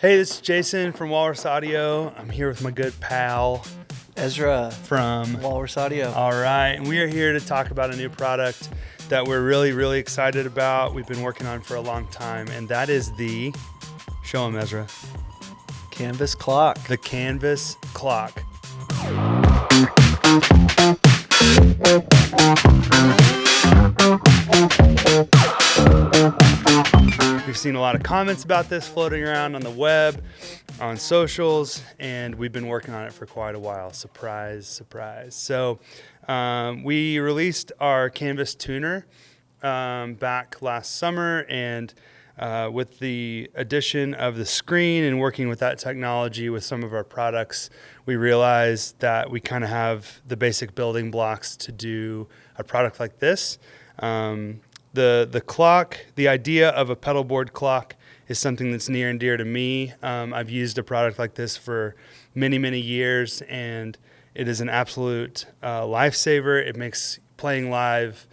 Hey, this is Jason from Walrus Audio. I'm here with my good pal, Ezra from Walrus Audio. All right, and we are here to talk about a new product that we're really excited about. We've been working on for a long time, and that is the, show him, Ezra. Canvas clock. The Canvas clock. We've seen a lot of comments about this floating around on the web, on socials, and we've been working on it for quite a while. Surprise, surprise. So we released our Canvas tuner back last summer, and with the addition of the screen and working with that technology with some of our products, we realized that we kind of have the basic building blocks to do a product like this. The clock, the idea of a pedal board clock is something that's near and dear to me. I've used a product like this for many years, and it is an absolute lifesaver. It makes playing live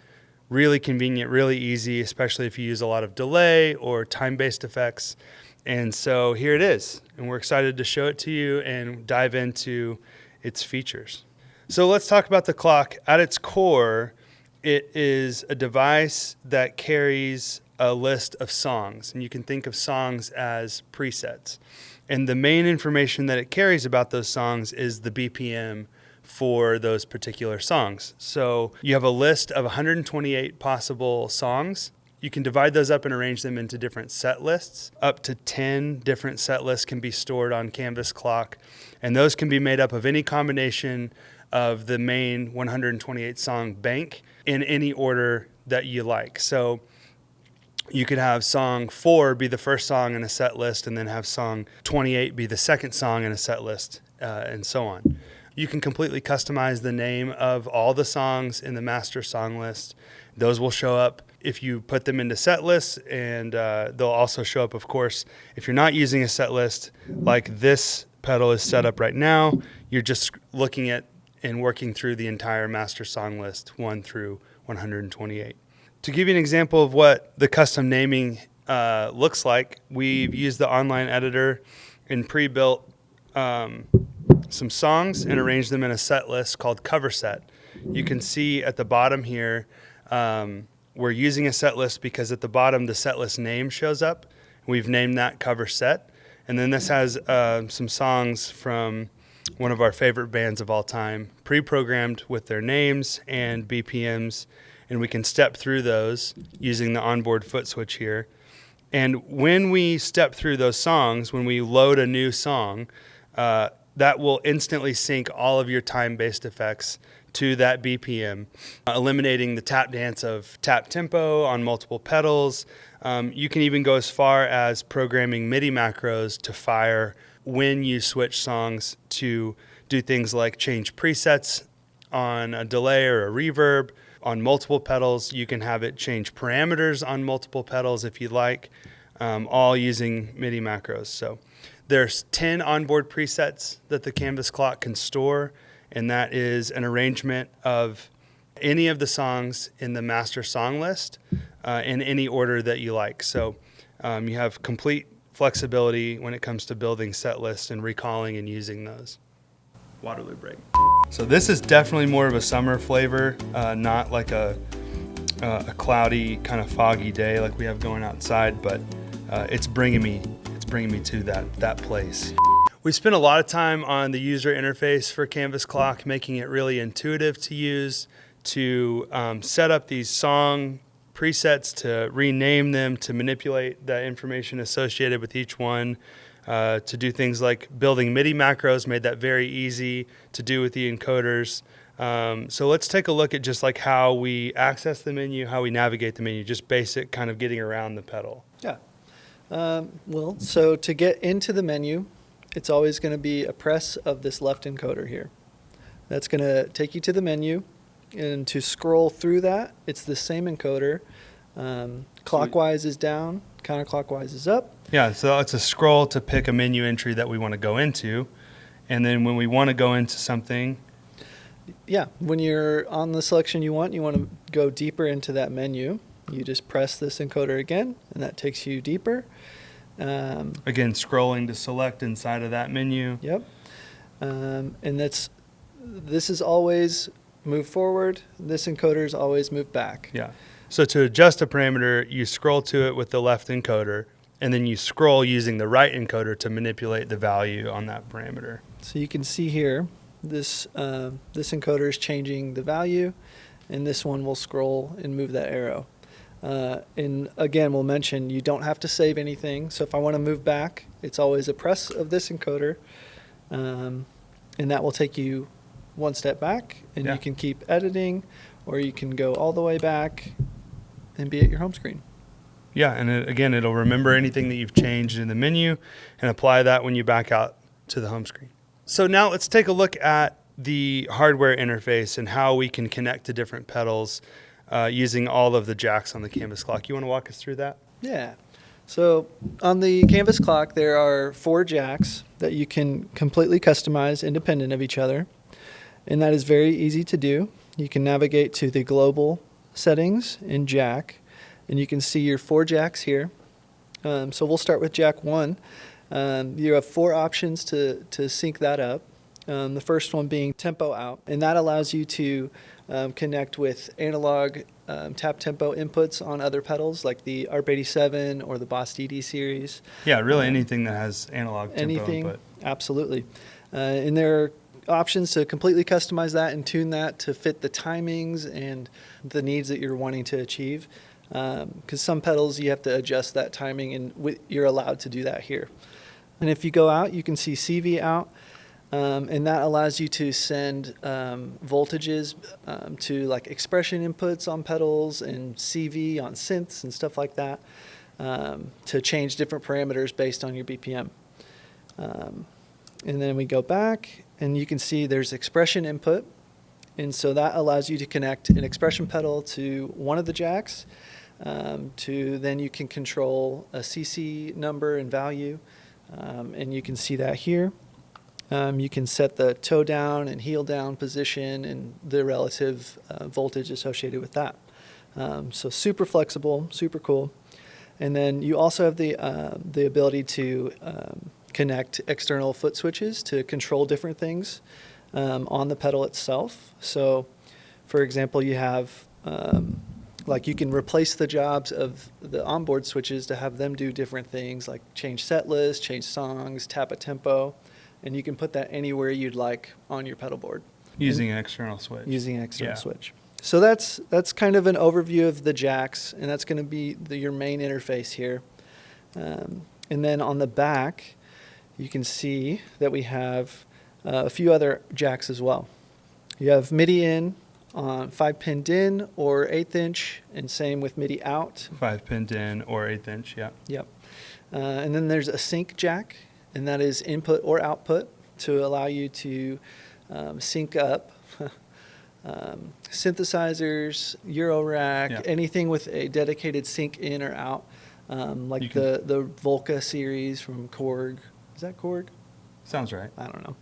really convenient, really easy, especially if you use a lot of delay or time-based effects. And so here it is, and we're excited to show it to you and dive into its features. So let's talk about the clock. At its core, it is a device that carries a list of songs, and you can think of songs as presets. And the main information that it carries about those songs is the BPM for those particular songs. So you have a list of 128 possible songs. You can divide those up and arrange them into different set lists. Up to 10 different set lists can be stored on Canvas Clock, and those can be made up of any combination of the main 128 song bank in any order that you like. So you could have song 4 be the first song in a set list, and then have song 28 be the second song in a set list, and so on. You can completely customize the name of all the songs in the master song list. Those will show up if you put them into set lists, and they'll also show up, of course, if you're not using a set list like this pedal is set up right now. You're just looking at and working through the entire master song list 1 through 128. To give you an example of what the custom naming looks like, we've used the online editor and pre-built some songs and arranged them in a set list called Cover Set. You can see at the bottom here, we're using a set list because at the bottom the set list name shows up. We've named that Cover Set. And then this has some songs from one of our favorite bands of all time, pre-programmed with their names and BPMs, and we can step through those using the onboard foot switch here. And when we step through those songs, when we load a new song, that will instantly sync all of your time-based effects to that BPM, eliminating the tap dance of tap tempo on multiple pedals. You can even go as far as programming MIDI macros to fire when you switch songs to do things like change presets on a delay or a reverb. On multiple pedals, you can have it change parameters on multiple pedals if you like, all using MIDI macros. So there's 10 onboard presets that the Canvas Clock can store, and that is an arrangement of any of the songs in the master song list in any order that you like. So you have complete flexibility when it comes to building set lists and recalling and using those. Waterloo break. So this is definitely more of a summer flavor, not like a cloudy, kind of foggy day like we have going outside, but it's bringing me to that place. We spent a lot of time on the user interface for Canvas Clock, making it really intuitive to use, to set up these song presets, to rename them, to manipulate the information associated with each one, to do things like building MIDI macros, made that very easy to do with the encoders. So let's take a look at just like how we access the menu, how we navigate the menu, just basic kind of getting around the pedal. Yeah. Well, so to get into the menu, it's always going to be a press of this left encoder here. That's going to take you to the menu, and to scroll through that, it's the same encoder. Clockwise is down, counterclockwise is up. Yeah, so it's a scroll to pick a menu entry that we want to go into, and then when we want to go into something. Yeah, when you're on the selection you want to go deeper into that menu, you just press this encoder again, and that takes you deeper. Again, scrolling to select inside of that menu. Yep. And this is always move forward. This encoder is always move back. Yeah. So to adjust a parameter, you scroll to it with the left encoder, and then you scroll using the right encoder to manipulate the value on that parameter. So you can see here, this encoder is changing the value, and this one will scroll and move that arrow. And again, we'll mention you don't have to save anything. So if I want to move back, it's always a press of this encoder, and that will take you one step back, and you can keep editing, or you can go all the way back and be at your home screen. Yeah, and again, it'll remember anything that you've changed in the menu and apply that when you back out to the home screen. So now let's take a look at the hardware interface and how we can connect to different pedals using all of the jacks on the Canvas clock. You want to walk us through that? Yeah. So on the Canvas clock, there are 4 jacks that you can completely customize independent of each other. And that is very easy to do. You can navigate to the global settings in jack, and you can see your 4 jacks here. So we'll start with jack 1. You have 4 options to sync that up. The first one being tempo out, and that allows you to connect with analog tap tempo inputs on other pedals like the ARP87 or the Boss DD series. Yeah, really anything that has analog tempo input. Absolutely. And there are options to completely customize that and tune that to fit the timings and the needs that you're wanting to achieve. Because some pedals you have to adjust that timing, and you're allowed to do that here. And if you go out, you can see CV out, and that allows you to send voltages to like expression inputs on pedals and CV on synths and stuff like that to change different parameters based on your BPM. And then we go back, and you can see there's expression input. And so that allows you to connect an expression pedal to one of the jacks. Then you can control a CC number and value. And you can see that here. You can set the toe down and heel down position and the relative voltage associated with that. So super flexible, super cool. And then you also have the ability to connect external foot switches to control different things on the pedal itself. So, for example, you have like you can replace the jobs of the onboard switches to have them do different things like change set list, change songs, tap a tempo, and you can put that anywhere you'd like on your pedal board. Using an external switch. Using an external switch. So that's kind of an overview of the jacks, and that's going to be your main interface here. And then on the back, you can see that we have a few other jacks as well. You have MIDI in on 5-pin DIN or 1/8 inch, and same with MIDI out. 5-pin DIN or 1/8 inch, yeah. Yep. And then there's a sync jack, and that is input or output to allow you to sync up synthesizers, Eurorack, anything with a dedicated sync in or out, like the Volca series from Korg. Is that Korg? Sounds right. I don't know.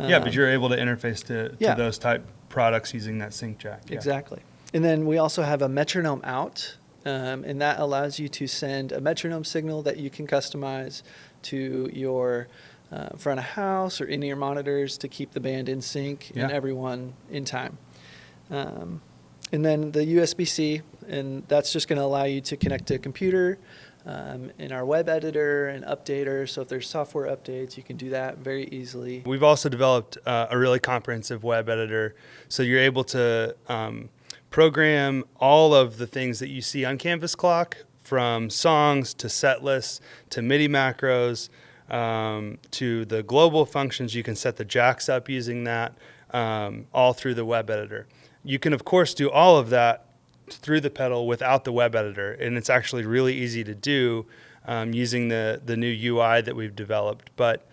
Yeah, but you're able to interface to those type products using that sync jack. Yeah. Exactly. And then we also have a metronome out, and that allows you to send a metronome signal that you can customize to your front of house or any of your monitors to keep the band in sync and everyone in time. And then the USB-C, and that's just going to allow you to connect to a computer in our web editor and updater. So if there's software updates, you can do that very easily. We've also developed a really comprehensive web editor. So you're able to program all of the things that you see on Canvas Clock, from songs to set lists to MIDI macros to the global functions. You can set the jacks up using that all through the web editor. You can, of course, do all of that through the pedal without the web editor, and it's actually really easy to do using the new UI that we've developed. But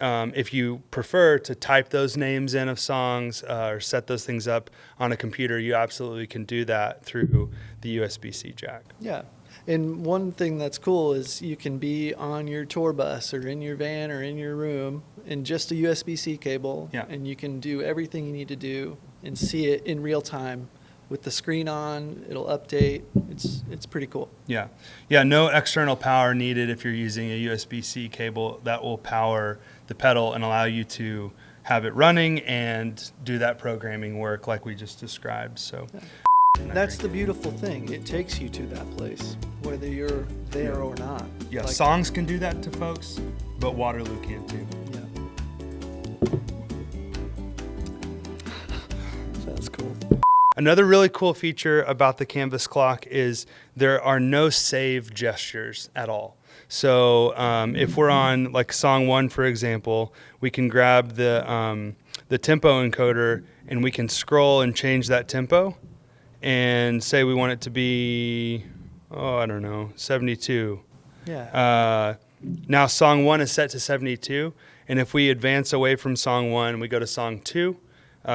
if you prefer to type those names in of songs or set those things up on a computer, you absolutely can do that through the USB-C jack. Yeah. And one thing that's cool is you can be on your tour bus or in your van or in your room in just a USB-C cable, and you can do everything you need to do and see it in real time with the screen on, it'll update. It's pretty cool. Yeah. Yeah, no external power needed if you're using a USB-C cable. That will power the pedal and allow you to have it running and do that programming work like we just described. So that's the beautiful thing. It takes you to that place, whether you're there or not. Yeah, songs can do that to folks, but Waterloo can too. Yeah. Sounds cool. Another really cool feature about the Canvas clock is there are no save gestures at all. So if we're on like song 1, for example, we can grab the tempo encoder and we can scroll and change that tempo and say we want it to be, 72. Yeah. Now song 1 is set to 72, and if we advance away from song 1, we go to song 2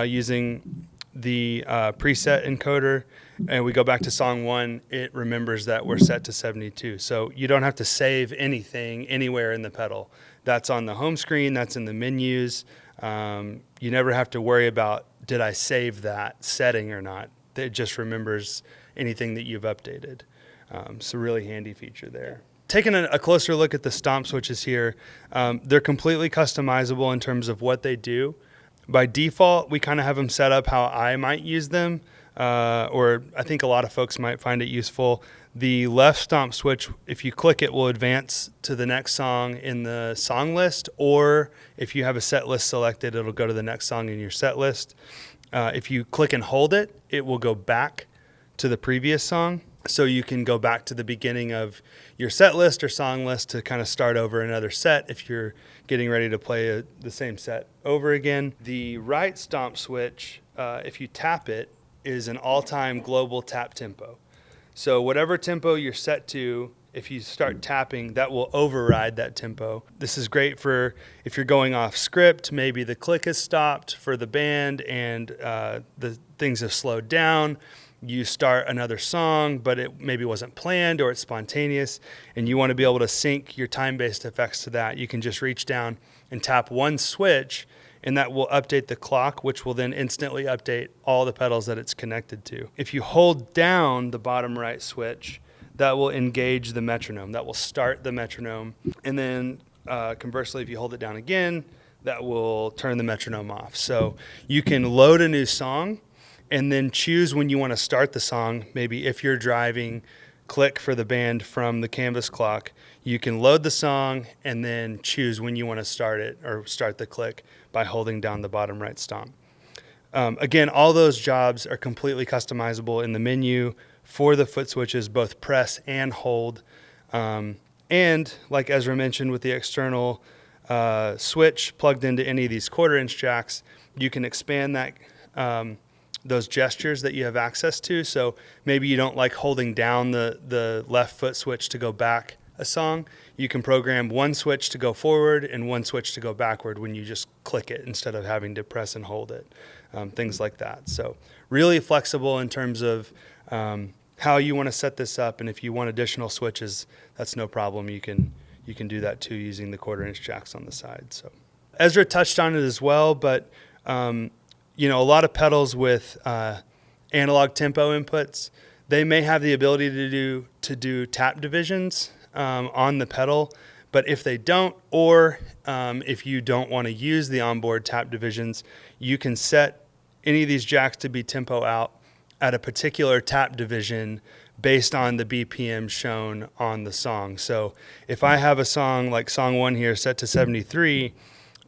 using the preset encoder, and we go back to song 1, it remembers that we're set to 72. So you don't have to save anything anywhere in the pedal. That's on the home screen, that's in the menus. You never have to worry about, did I save that setting or not? It just remembers anything that you've updated. So really handy feature there. Taking a closer look at the Stomp switches here, they're completely customizable in terms of what they do. By default, we kind of have them set up how I might use them, or I think a lot of folks might find it useful. The left Stomp switch, if you click it, will advance to the next song in the song list, or if you have a set list selected, it'll go to the next song in your set list. If you click and hold it, it will go back to the previous song. So you can go back to the beginning of your set list or song list to kind of start over another set if you're getting ready to play the same set over again. The right Stomp switch, if you tap it, is an all-time global tap tempo. So whatever tempo you're set to, if you start tapping, that will override that tempo. This is great for if you're going off script, maybe the click has stopped for the band and the things have slowed down. You start another song, but it maybe wasn't planned or it's spontaneous, and you want to be able to sync your time-based effects to that. You can just reach down and tap one switch, and that will update the clock, which will then instantly update all the pedals that it's connected to. If you hold down the bottom right switch, that will engage the metronome. That will start the metronome. And then conversely, if you hold it down again, that will turn the metronome off. So you can load a new song and then choose when you want to start the song. Maybe if you're driving, click for the band from the Canvas clock. You can load the song and then choose when you want to start it or start the click by holding down the bottom right Stomp. Again, all those jobs are completely customizable in the menu for the foot switches, both press and hold. And like Ezra mentioned, with the external switch plugged into any of these 1/4-inch jacks, you can expand that those gestures that you have access to. So maybe you don't like holding down the left foot switch to go back a song. You can program one switch to go forward and one switch to go backward when you just click it instead of having to press and hold it. Things like that. So really flexible in terms of how you want to set this up, and if you want additional switches, that's no problem. You can do that too using the 1/4-inch jacks on the side. So Ezra touched on it as well, but a lot of pedals with analog tempo inputs, they may have the ability to do tap divisions on the pedal, but if they don't, or if you don't want to use the onboard tap divisions, you can set any of these jacks to be tempo out at a particular tap division based on the BPM shown on the song. So if I have a song like song 1 here set to 73,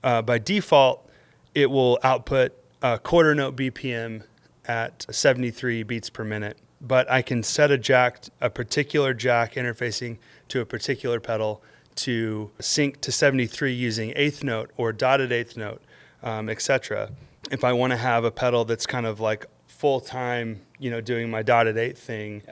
by default, it will output a 1/4 note BPM at 73 beats per minute. But I can set a particular jack interfacing to a particular pedal to sync to 73 using 1/8 note or dotted 1/8 note, etc. If I want to have a pedal that's kind of like full time, doing my dotted 1/8 thing,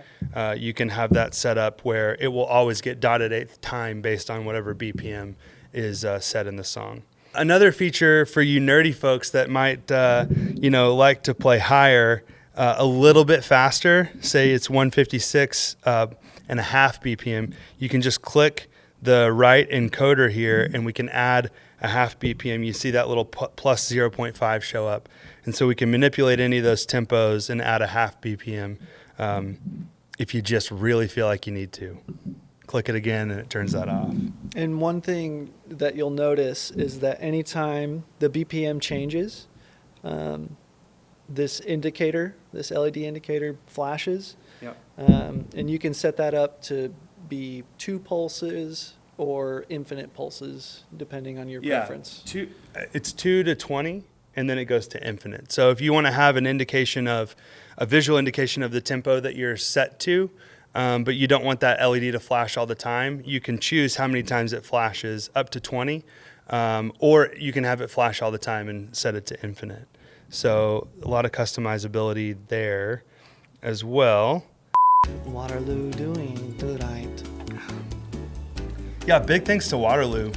you can have that set up where it will always get dotted 1/8 time based on whatever BPM is set in the song. Another feature for you nerdy folks that might, like to play higher, a little bit faster, say it's 156 and a half BPM, you can just click the right encoder here, and we can add a half BPM. You see that little plus 0.5 show up. And so we can manipulate any of those tempos and add a half BPM if you just really feel like you need to. Click it again and it turns that off. And one thing that you'll notice is that anytime the BPM changes, this indicator, this LED indicator flashes. Yep. And you can set that up to be 2 pulses or infinite pulses, depending on your preference. It's 2 to 20, and then it goes to infinite. So if you want to have an indication of a visual indication of the tempo that you're set to, but you don't want that LED to flash all the time, you can choose how many times it flashes, up to 20, or you can have it flash all the time and set it to infinite. So a lot of customizability there as well. Waterloo doing the right. Yeah, big thanks to Waterloo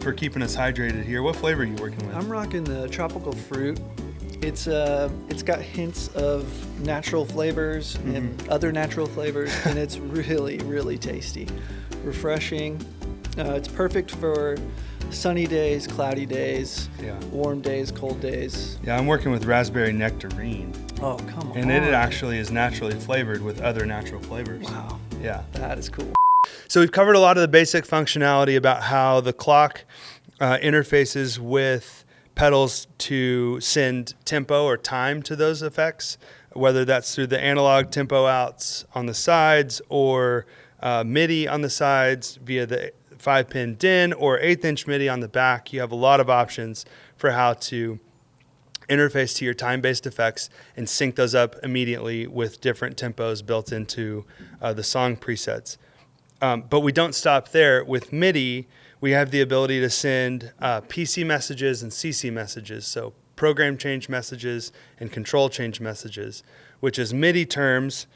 for keeping us hydrated here. What flavor are you working with? I'm rocking the tropical fruit. It's got hints of natural flavors and other natural flavors, and it's really, really tasty, refreshing. It's perfect for sunny days, cloudy days, warm days, cold days. Yeah, I'm working with raspberry nectarine. Oh, come on. And it actually is naturally flavored with other natural flavors. Wow. Yeah. That is cool. So we've covered a lot of the basic functionality about how the clock interfaces with pedals to send tempo or time to those effects, whether that's through the analog tempo outs on the sides or MIDI on the sides via the 5-pin DIN or 1/8-inch MIDI on the back. You have a lot of options for how to interface to your time-based effects and sync those up immediately with different tempos built into the song presets. But we don't stop there. With MIDI, we have the ability to send PC messages and CC messages, so program change messages and control change messages, which is MIDI terms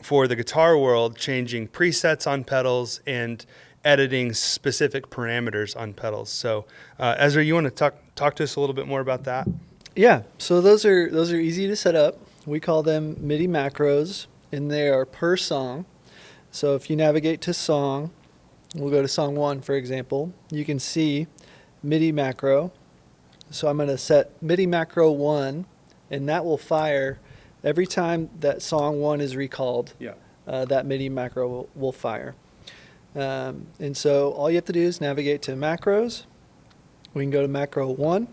for the guitar world, changing presets on pedals and editing specific parameters on pedals. So Ezra, you want to talk to us a little bit more about that? Yeah, so those are easy to set up. We call them MIDI macros, and they are per song. So if you navigate to song, we'll go to song 1, for example, you can see MIDI macro. So I'm going to set MIDI macro 1, and that will fire every time that song 1 is recalled. Yeah. That MIDI macro will fire. And so all you have to do is navigate to macros. We can go to macro 1.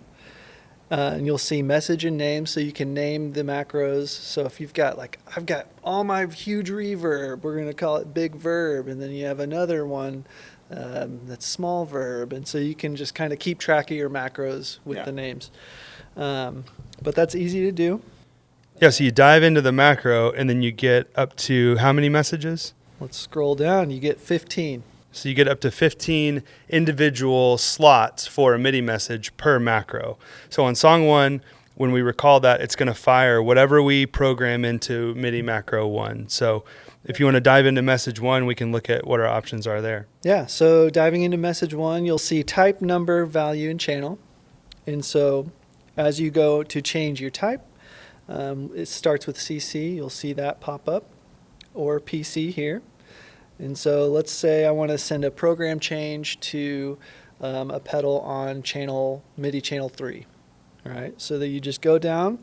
And you'll see message and name, so you can name the macros. So if you've got, like, I've got all my huge reverb, we're going to call it big verb, and then you have another one that's small verb, and so you can just kind of keep track of your macros with the names. But that's easy to do. Yeah, so you dive into the macro, and then you get up to how many messages? Let's scroll down. You get 15. So you get up to 15 individual slots for a MIDI message per macro. So on song 1, when we recall that, it's going to fire whatever we program into MIDI macro 1. So if you want to dive into message 1, we can look at what our options are there. Yeah, so diving into message 1, you'll see type, number, value, and channel. And so as you go to change your type, it starts with CC. You'll see that pop up, or PC here. And so let's say I want to send a program change to a pedal on MIDI channel 3. All right, so that you just go down,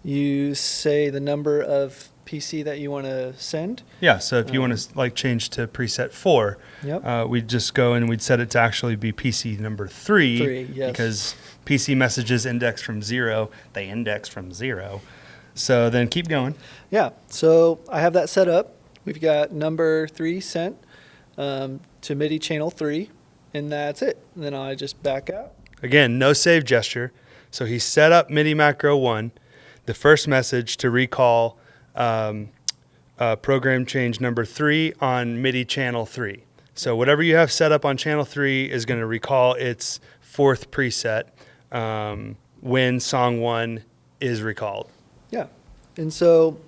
you say the number of PC that you want to send. Yeah, so if you want to change to preset 4, we'd just go and we'd set it to actually be PC number 3, yes. Because PC messages index from 0, they index from 0. So then keep going. Yeah, so I have that set up. We've got number 3 sent to MIDI channel 3, and that's it. And then I just back out. Again, no save gesture. So he set up MIDI macro 1, the first message to recall program change number 3 on MIDI channel 3. So whatever you have set up on channel 3 is going to recall its 4th preset when song 1 is recalled. Yeah. And so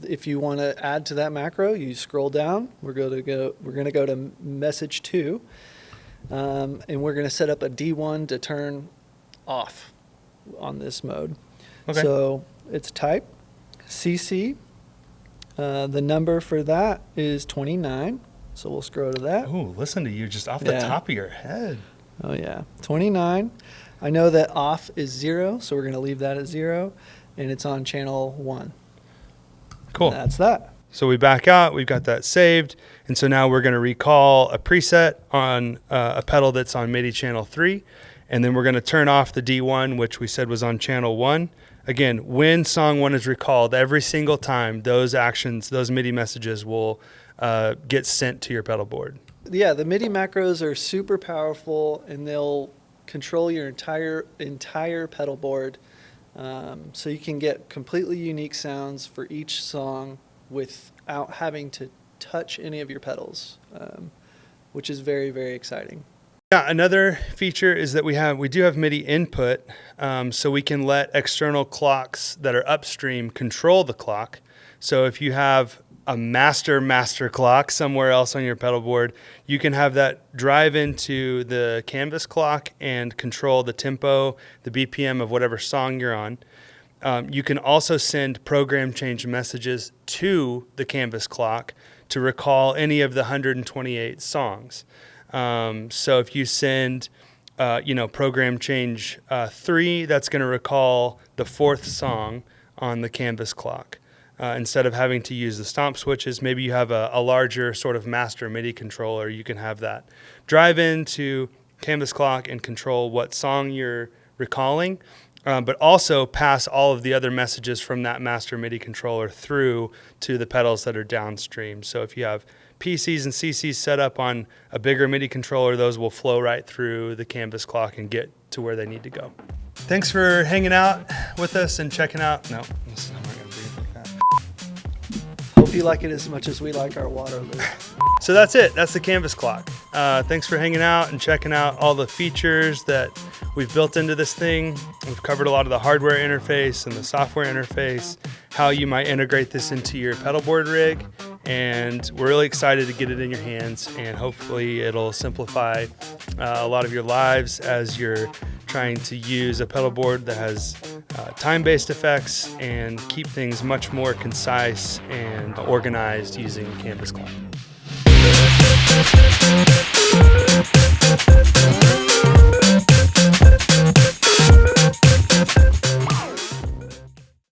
if you want to add to that macro, you scroll down. We're going to go to message 2, and we're going to set up a D1 to turn off on this mode. Okay. So it's type, CC. The number for that is 29. So we'll scroll to that. Ooh, listen to you just off the top of your head. Oh yeah, 29. I know that off is 0, so we're going to leave that at 0, and it's on channel 1. Cool. And that's that. So we back out, we've got that saved, and so now we're going to recall a preset on a pedal that's on MIDI channel 3, and then we're going to turn off the D1, which we said was on channel 1. Again, when song 1 is recalled, every single time those actions, those MIDI messages will get sent to your pedal board. Yeah, the MIDI macros are super powerful, and they'll control your entire pedal board, so you can get completely unique sounds for each song without having to touch any of your pedals, which is very, very exciting. Yeah, another feature is that we do have MIDI input, so we can let external clocks that are upstream control the clock. So if you have a master clock somewhere else on your pedal board, you can have that drive into the canvas clock and control the tempo, the BPM of whatever song you're on. You can also send program change messages to the canvas clock to recall any of the 128 songs. So if you send, program change 3, that's going to recall the 4th song on the canvas clock. Instead of having to use the Stomp switches, maybe you have a larger sort of master MIDI controller. You can have that drive into canvas clock and control what song you're recalling, but also pass all of the other messages from that master MIDI controller through to the pedals that are downstream. So if you have PCs and CCs set up on a bigger MIDI controller, those will flow right through the canvas clock and get to where they need to go. Thanks for hanging out with us and checking out. No, I'm not going to breathe like that. Hope you like it as much as we like our Waterloo. So that's it. That's the canvas clock. Thanks for hanging out and checking out all the features that we've built into this thing. We've covered a lot of the hardware interface and the software interface, how you might integrate this into your pedal board rig, and we're really excited to get it in your hands, and hopefully it'll simplify a lot of your lives as you're trying to use a pedal board that has time-based effects and keep things much more concise and organized using Canvas Clock.